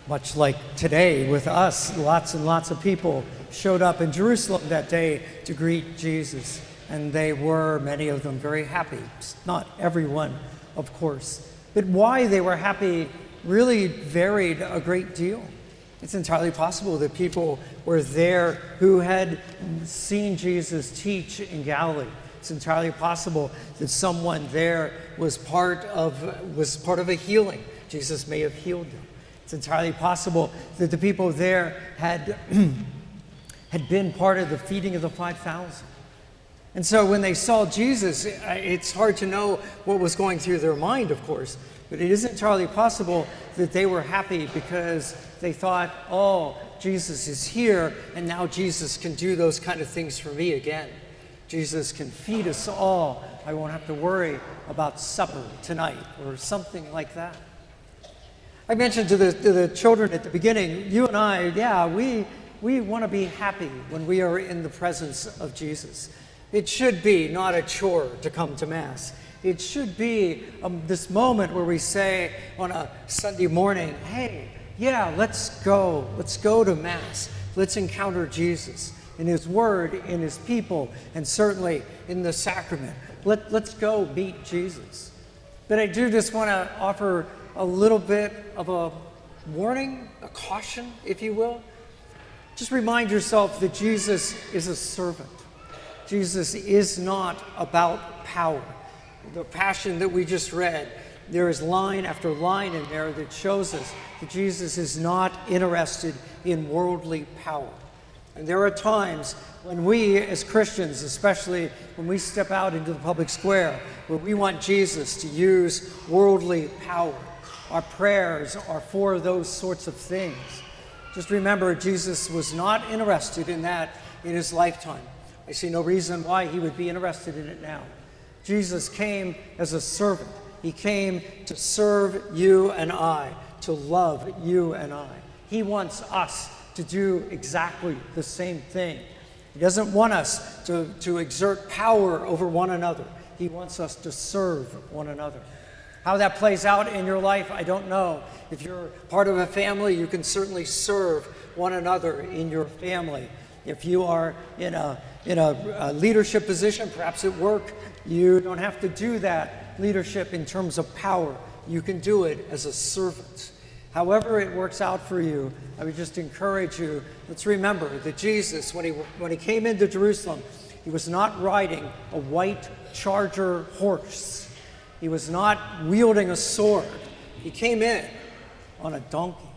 Much like today with us, lots and lots of people showed up in Jerusalem that day to greet Jesus. And they were, many of them, very happy. Not everyone, of course. But why they were happy really varied a great deal. It's entirely possible that people were there who had seen Jesus teach in Galilee. It's entirely possible that someone there was part of a healing. Jesus may have healed them. It's entirely possible that the people there had been part of the feeding of the 5,000. And so when they saw Jesus, it's hard to know what was going through their mind, of course, but it is entirely possible that they were happy because they thought, oh, Jesus is here, and now Jesus can do those kind of things for me again. Jesus can feed us all. I won't have to worry about supper tonight, or something like that. I mentioned to the children at the beginning, you and I, we want to be happy when we are in the presence of Jesus. It should be not a chore to come to Mass. It should be this moment where we say on a Sunday morning, hey, let's go to Mass. Let's encounter Jesus in His Word, in His people, and certainly in the sacrament. Let's go meet Jesus. But I do just want to offer a little bit of a warning, a caution, if you will. Just remind yourself that Jesus is a servant. Jesus is not about power. The Passion that we just read, there is line after line in there that shows us that Jesus is not interested in worldly power. And there are times when we as Christians, especially when we step out into the public square, where we want Jesus to use worldly power. Our prayers are for those sorts of things. Just remember, Jesus was not interested in that in His lifetime. I see no reason why He would be interested in it now. Jesus came as a servant. He came to serve you and I, to love you and I. He wants us to do exactly the same thing. He doesn't want us to exert power over one another. He wants us to serve one another. How that plays out in your life, I don't know. If you're part of a family, you can certainly serve one another in your family. If you are in a leadership position, perhaps at work, you don't have to do that leadership in terms of power. You can do it as a servant. However it works out for you, I would just encourage you, let's remember that Jesus, when he came into Jerusalem, He was not riding a white charger horse. He was not wielding a sword. He came in on a donkey.